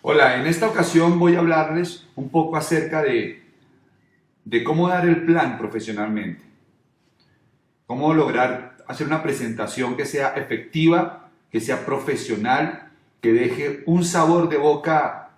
Hola, en esta ocasión voy a hablarles un poco acerca de cómo dar el plan profesionalmente, cómo lograr hacer una presentación que sea efectiva, que sea profesional, que deje un sabor de boca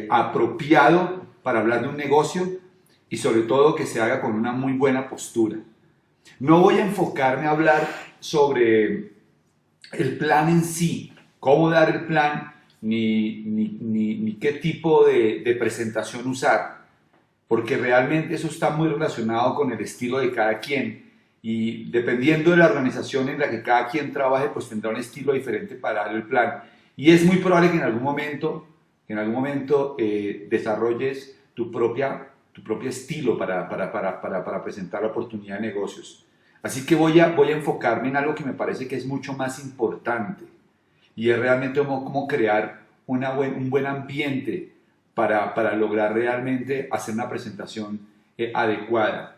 apropiado para hablar de un negocio y sobre todo que se haga con una muy buena postura. No voy a enfocarme a hablar sobre el plan en sí, cómo dar el plan, ni qué tipo de presentación usar, porque realmente eso está muy relacionado con el estilo de cada quien y dependiendo de la organización en la que cada quien trabaje, pues tendrá un estilo diferente para dar el plan. Y es muy probable que en algún momento desarrolles tu propio estilo para presentar la oportunidad de negocios. Así que voy a enfocarme en algo que me parece que es mucho más importante y es realmente cómo crear un buen ambiente para lograr realmente hacer una presentación adecuada.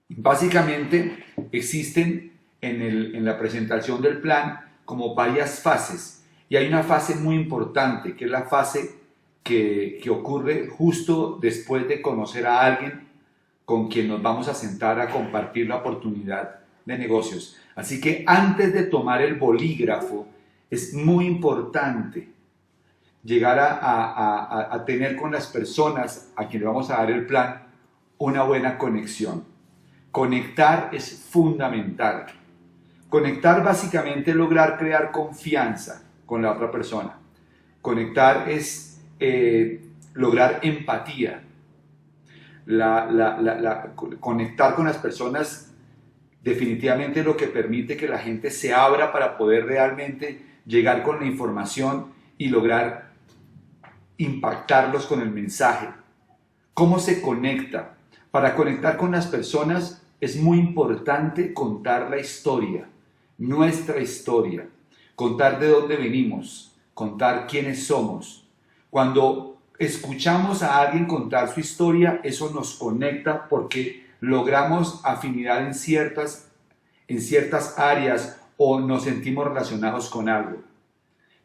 Básicamente existen en la presentación del plan como varias fases y hay una fase muy importante que es la fase que ocurre justo después de conocer a alguien con quien nos vamos a sentar a compartir la oportunidad de negocios. Así que antes de tomar el bolígrafo es muy importante llegar a tener con las personas a quienes vamos a dar el plan una buena conexión. Conectar es fundamental. Conectar básicamente es lograr crear confianza con la otra persona. Conectar es lograr empatía. Conectar con las personas definitivamente es lo que permite que la gente se abra para poder realmente llegar con la información y lograr impactarlos con el mensaje. ¿Cómo se conecta? Para conectar con las personas es muy importante contar la historia, nuestra historia, contar de dónde venimos, contar quiénes somos. Cuando escuchamos a alguien contar su historia, eso nos conecta porque logramos afinidad en ciertas áreas o nos sentimos relacionados con algo.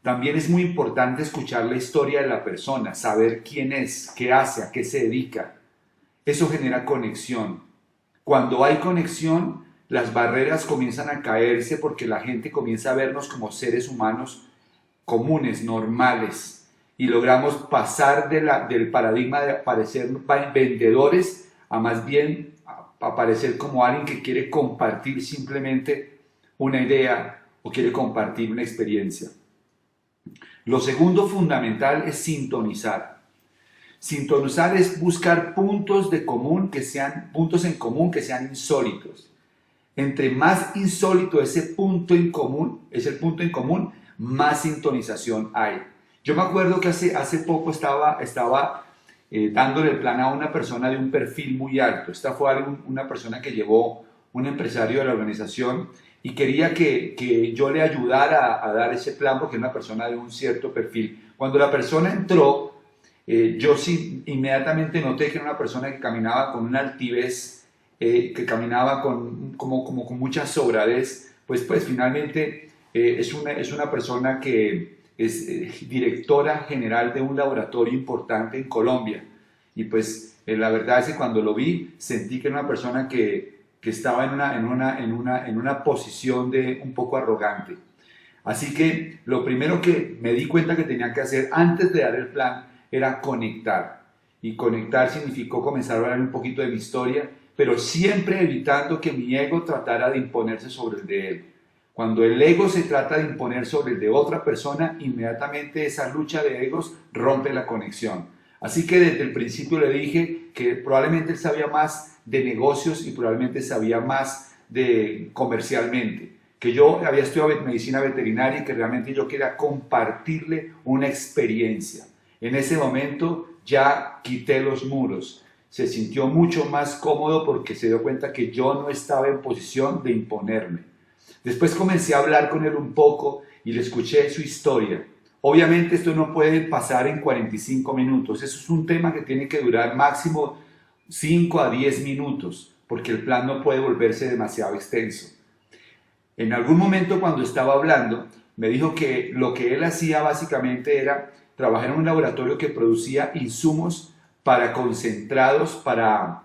También es muy importante escuchar la historia de la persona, saber quién es, qué hace, a qué se dedica. Eso genera conexión. Cuando hay conexión, las barreras comienzan a caerse porque la gente comienza a vernos como seres humanos comunes, normales, y logramos pasar del paradigma de parecer vendedores a más bien aparecer como alguien que quiere compartir simplemente una idea o quiere compartir una experiencia. Lo segundo fundamental es sintonizar. Sintonizar es buscar puntos en común que sean insólitos. Entre más insólito ese punto en común, más sintonización hay. Yo me acuerdo que hace poco estaba dándole el plan a una persona de un perfil muy alto. Esta fue una persona que llevó un empresario de la organización y quería que yo le ayudara a dar ese plan porque era una persona de un cierto perfil. Cuando la persona entró, yo sí inmediatamente noté que era una persona que caminaba con una altivez, que caminaba como con mucha sobradez, pues finalmente es una persona que es directora general de un laboratorio importante en Colombia. Y pues la verdad es que cuando lo vi sentí que era una persona que estaba en una posición de un poco arrogante. Así que lo primero que me di cuenta que tenía que hacer antes de dar el plan era conectar. Y conectar significó comenzar a hablar un poquito de mi historia, pero siempre evitando que mi ego tratara de imponerse sobre el de él. Cuando el ego se trata de imponer sobre el de otra persona, inmediatamente esa lucha de egos rompe la conexión. Así que desde el principio le dije que probablemente él sabía más de negocios y probablemente sabía más de comercialmente, que yo había estudiado medicina veterinaria y que realmente yo quería compartirle una experiencia. En ese momento ya quité los muros. Se sintió mucho más cómodo porque se dio cuenta que yo no estaba en posición de imponerme. Después comencé a hablar con él un poco y le escuché su historia. Obviamente esto no puede pasar en 45 minutos. Eso es un tema que tiene que durar máximo 5 a 10 minutos porque el plan no puede volverse demasiado extenso. En algún momento cuando estaba hablando, me dijo que lo que él hacía básicamente era trabajé en un laboratorio que producía insumos para concentrados para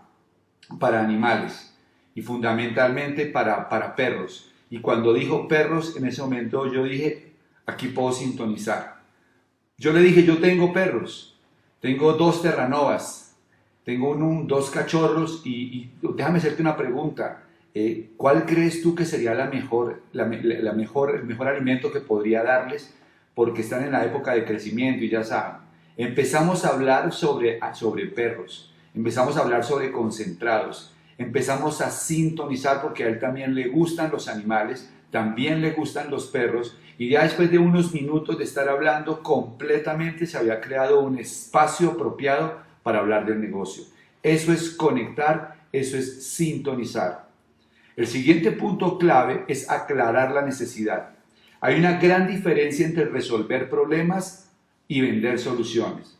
animales y fundamentalmente para perros. Y cuando dijo perros, en ese momento yo dije, aquí puedo sintonizar. Yo le dije, yo tengo perros, tengo 2 terranovas, tengo dos cachorros y déjame hacerte una pregunta. ¿Cuál crees tú que sería el mejor alimento que podría darles? Porque están en la época de crecimiento y ya saben. Empezamos a hablar sobre perros, empezamos a hablar sobre concentrados, empezamos a sintonizar porque a él también le gustan los animales, también le gustan los perros, y ya después de unos minutos de estar hablando, completamente se había creado un espacio apropiado para hablar del negocio. Eso es conectar, eso es sintonizar. El siguiente punto clave es aclarar la necesidad. Hay una gran diferencia entre resolver problemas y vender soluciones.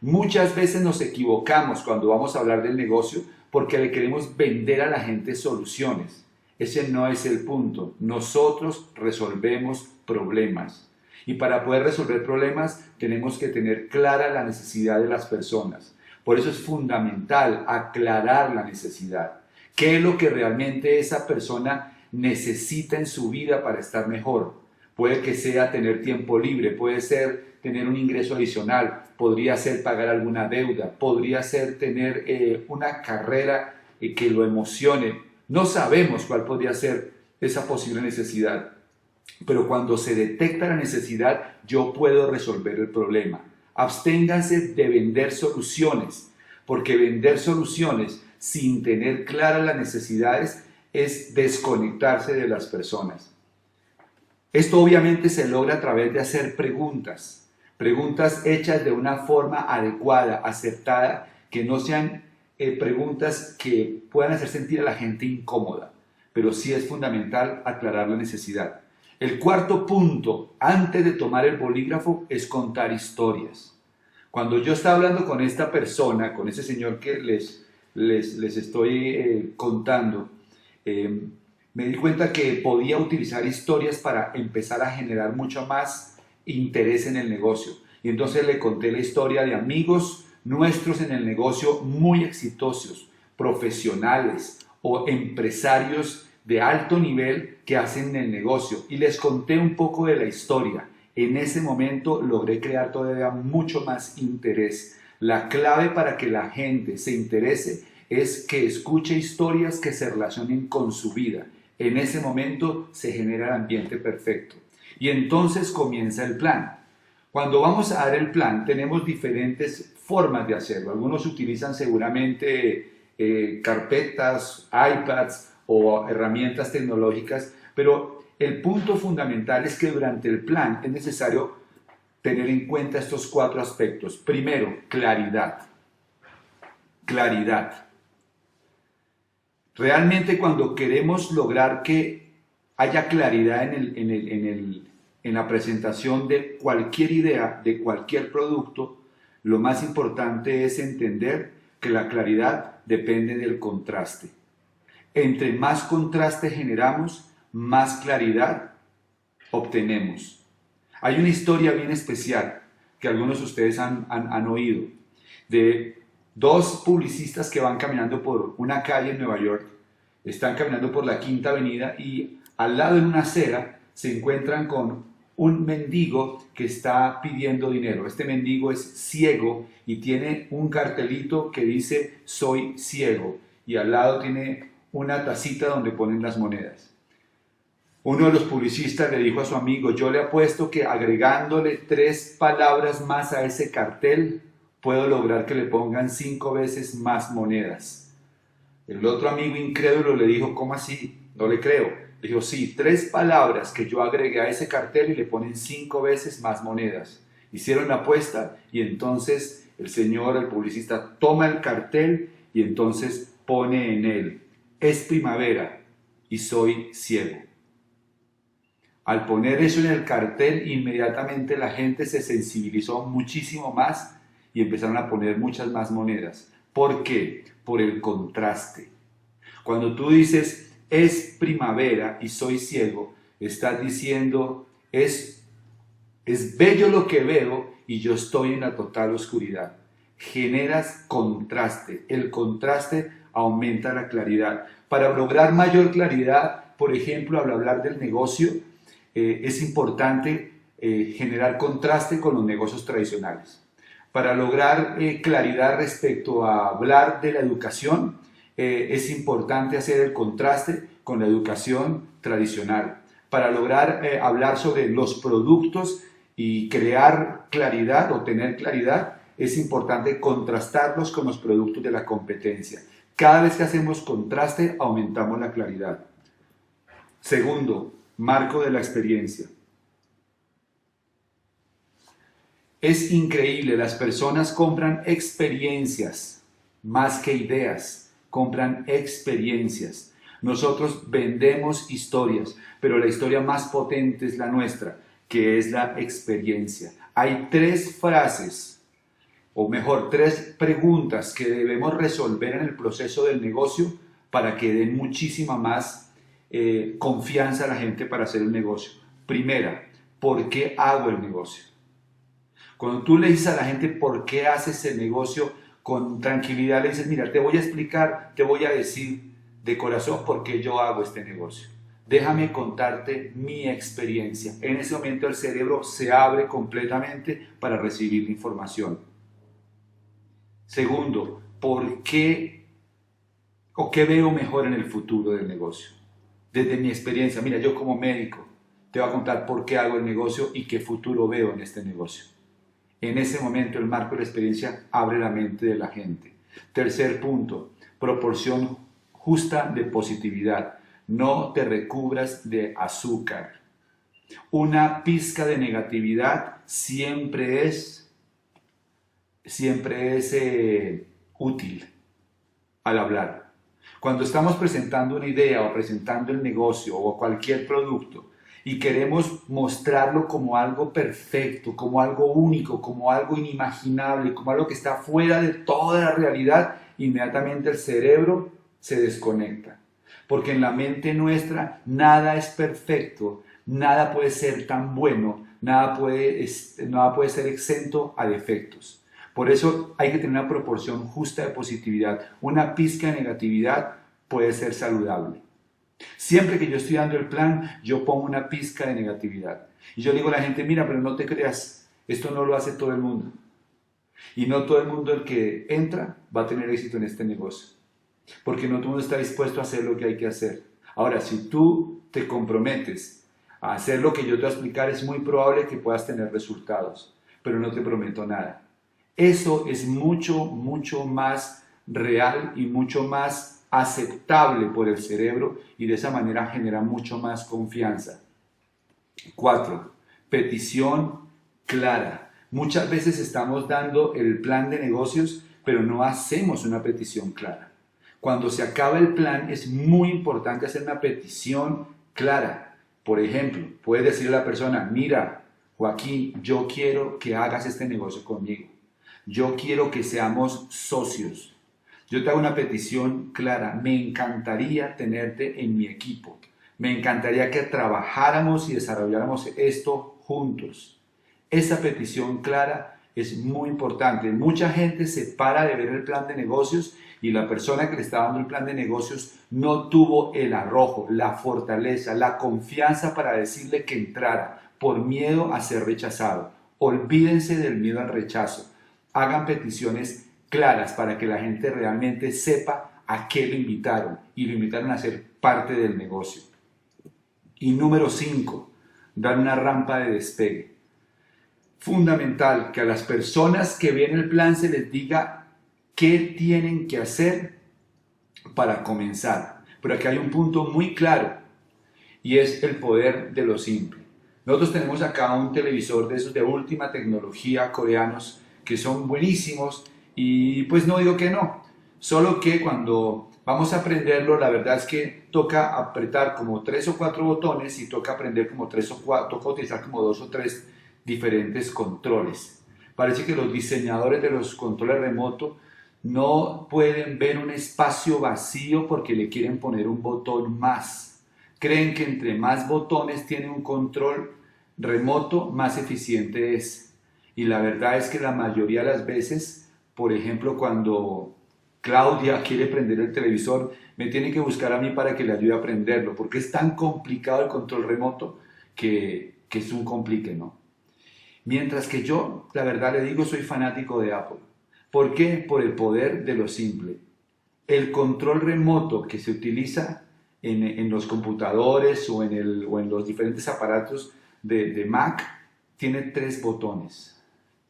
Muchas veces nos equivocamos cuando vamos a hablar del negocio porque le queremos vender a la gente soluciones. Ese no es el punto. Nosotros resolvemos problemas. Y para poder resolver problemas tenemos que tener clara la necesidad de las personas. Por eso es fundamental aclarar la necesidad. ¿Qué es lo que realmente esa persona necesita en su vida para estar mejor? Puede que sea tener tiempo libre, puede ser tener un ingreso adicional, podría ser pagar alguna deuda, podría ser tener una carrera que lo emocione. No sabemos cuál podría ser esa posible necesidad, pero cuando se detecta la necesidad, yo puedo resolver el problema. Absténganse de vender soluciones, porque vender soluciones sin tener claras las necesidades es desconectarse de las personas. Esto obviamente se logra a través de hacer preguntas hechas de una forma adecuada, acertada, que no sean preguntas que puedan hacer sentir a la gente incómoda, pero sí es fundamental aclarar la necesidad. El cuarto punto, antes de tomar el bolígrafo, es contar historias. Cuando yo estaba hablando con esta persona, con ese señor que les estoy contando, me di cuenta que podía utilizar historias para empezar a generar mucho más interés en el negocio. Y entonces le conté la historia de amigos nuestros en el negocio muy exitosos, profesionales o empresarios de alto nivel que hacen el negocio. Y les conté un poco de la historia. En ese momento logré crear todavía mucho más interés. La clave para que la gente se interese es que escuche historias que se relacionen con su vida. En ese momento se genera el ambiente perfecto. Y entonces comienza el plan. Cuando vamos a dar el plan, tenemos diferentes formas de hacerlo. Algunos utilizan seguramente carpetas, iPads o herramientas tecnológicas, pero el punto fundamental es que durante el plan es necesario tener en cuenta estos 4 aspectos. Primero, claridad. Claridad. Realmente cuando queremos lograr que haya claridad en la presentación de cualquier idea, de cualquier producto, lo más importante es entender que la claridad depende del contraste. Entre más contraste generamos, más claridad obtenemos. Hay una historia bien especial que algunos de ustedes han oído, de 2 publicistas que van caminando por una calle en Nueva York. Están caminando por la Quinta Avenida y al lado en una acera se encuentran con un mendigo que está pidiendo dinero. Este mendigo es ciego y tiene un cartelito que dice "Soy ciego", y al lado tiene una tacita donde ponen las monedas. Uno de los publicistas le dijo a su amigo: yo le apuesto que agregándole 3 palabras más a ese cartel puedo lograr que le pongan 5 veces más monedas. El otro amigo incrédulo le dijo: ¿cómo así? No le creo. Le dijo: sí, 3 palabras que yo agregué a ese cartel y le ponen 5 veces más monedas. Hicieron la apuesta y entonces el publicista, toma el cartel y entonces pone en él: es primavera y soy ciego. Al poner eso en el cartel, inmediatamente la gente se sensibilizó muchísimo más y empezaron a poner muchas más monedas. ¿Por qué? Por el contraste. Cuando tú dices "es primavera y soy ciego", estás diciendo es bello lo que veo y yo estoy en la total oscuridad. Generas contraste. El contraste aumenta la claridad. Para lograr mayor claridad, por ejemplo, al hablar del negocio, es importante generar contraste con los negocios tradicionales. Para lograr claridad respecto a hablar de la educación, es importante hacer el contraste con la educación tradicional. Para lograr hablar sobre los productos y crear claridad o tener claridad, es importante contrastarlos con los productos de la competencia. Cada vez que hacemos contraste, aumentamos la claridad. Segundo, marco de la experiencia. Es increíble, las personas compran experiencias más que ideas, compran experiencias. Nosotros vendemos historias, pero la historia más potente es la nuestra, que es la experiencia. Hay 3 frases, o mejor, 3 preguntas que debemos resolver en el proceso del negocio para que den muchísima más confianza a la gente para hacer el negocio. Primera, ¿por qué hago el negocio? Cuando tú le dices a la gente por qué haces el negocio, con tranquilidad le dices, mira, te voy a explicar, te voy a decir de corazón por qué yo hago este negocio. Déjame contarte mi experiencia. En ese momento el cerebro se abre completamente para recibir la información. Segundo, ¿por qué o qué veo mejor en el futuro del negocio? Desde mi experiencia, mira, yo como médico te voy a contar por qué hago el negocio y qué futuro veo en este negocio. En ese momento el marco de la experiencia abre la mente de la gente. Tercer punto, proporción justa de positividad. No te recubras de azúcar. Una pizca de negatividad siempre es útil al hablar. Cuando estamos presentando una idea o presentando el negocio o cualquier producto y queremos mostrarlo como algo perfecto, como algo único, como algo inimaginable, como algo que está fuera de toda la realidad, inmediatamente el cerebro se desconecta. Porque en la mente nuestra nada es perfecto, nada puede ser tan bueno, nada puede ser exento a defectos. Por eso hay que tener una proporción justa de positividad. Una pizca de negatividad puede ser saludable. Siempre que yo estoy dando el plan, yo pongo una pizca de negatividad. Y yo le digo a la gente, mira, pero no te creas, esto no lo hace todo el mundo. Y no todo el mundo el que entra va a tener éxito en este negocio. Porque no todo el mundo está dispuesto a hacer lo que hay que hacer. Ahora, si tú te comprometes a hacer lo que yo te voy a explicar, es muy probable que puedas tener resultados. Pero no te prometo nada. Eso es mucho, mucho más real y mucho más aceptable por el cerebro y de esa manera genera mucho más confianza. 4. Petición clara. Muchas veces estamos dando el plan de negocios, pero no hacemos una petición clara. Cuando se acaba el plan es muy importante hacer una petición clara. Por ejemplo, puedes decirle a la persona, mira, Joaquín, yo quiero que hagas este negocio conmigo. Yo quiero que seamos socios. Yo te hago una petición clara, me encantaría tenerte en mi equipo, me encantaría que trabajáramos y desarrolláramos esto juntos. Esa petición clara es muy importante. Mucha gente se para de ver el plan de negocios y la persona que le está dando el plan de negocios no tuvo el arrojo, la fortaleza, la confianza para decirle que entrara por miedo a ser rechazado. Olvídense del miedo al rechazo. Hagan peticiones claras para que la gente realmente sepa a qué lo invitaron y lo invitaron a ser parte del negocio. Y número 5, dar una rampa de despegue. Fundamental que a las personas que ven el plan se les diga qué tienen que hacer para comenzar. Pero aquí hay un punto muy claro y es el poder de lo simple. Nosotros tenemos acá un televisor de esos de última tecnología coreanos que son buenísimos. Y pues no digo que no, solo que cuando vamos a aprenderlo, la verdad es que toca apretar como 3 o 4 botones y toca aprender como 3 o 4, toca utilizar como 2 o 3 diferentes controles. Parece que los diseñadores de los controles remotos no pueden ver un espacio vacío porque le quieren poner un botón más. Creen que entre más botones tiene un control remoto, más eficiente es. Y la verdad es que la mayoría de las veces, por ejemplo, cuando Claudia quiere prender el televisor, me tiene que buscar a mí para que le ayude a prenderlo, porque es tan complicado el control remoto que es un complique, ¿no? Mientras que yo, la verdad le digo, soy fanático de Apple. ¿Por qué? Por el poder de lo simple. El control remoto que se utiliza en los computadores o en los diferentes aparatos de Mac tiene tres botones.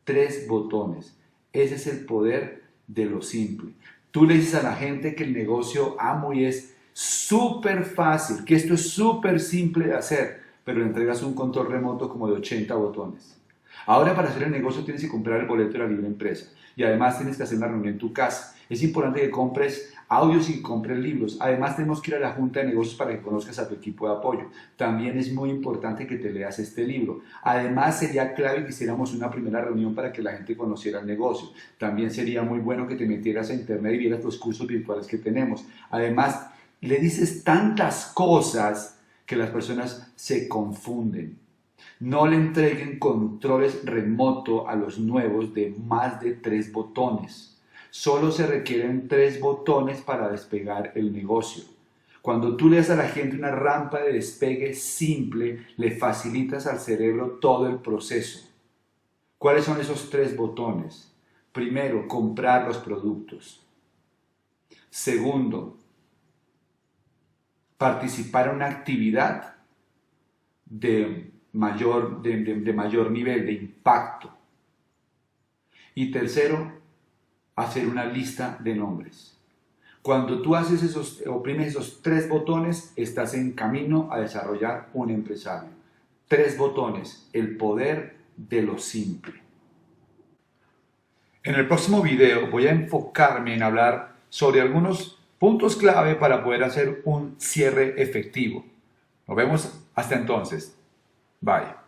Tres botones. Ese es el poder de lo simple. Tú le dices a la gente que el negocio Amway es súper fácil, que esto es súper simple de hacer, pero le entregas un control remoto como de 80 botones. Ahora para hacer el negocio tienes que comprar el boleto de la libre empresa y además tienes que hacer una reunión en tu casa. Es importante que compres audios y compres libros. Además tenemos que ir a la junta de negocios para que conozcas a tu equipo de apoyo. También es muy importante que te leas este libro. Además sería clave que hiciéramos una primera reunión para que la gente conociera el negocio. También sería muy bueno que te metieras a internet y vieras los cursos virtuales que tenemos. Además le dices tantas cosas que las personas se confunden. No le entreguen controles remoto a los nuevos de más de 3 botones. Solo se requieren 3 botones para despegar el negocio. Cuando tú le das a la gente una rampa de despegue simple, le facilitas al cerebro todo el proceso. ¿Cuáles son esos 3 botones? Primero, comprar los productos. Segundo, participar en una actividad de mayor nivel de impacto. Y tercero, hacer una lista de nombres. Cuando tú oprimes esos 3 botones, estás en camino a desarrollar un empresario. 3 botones, el poder de lo simple. En el próximo video voy a enfocarme en hablar sobre algunos puntos clave para poder hacer un cierre efectivo. Nos vemos hasta entonces. Bye.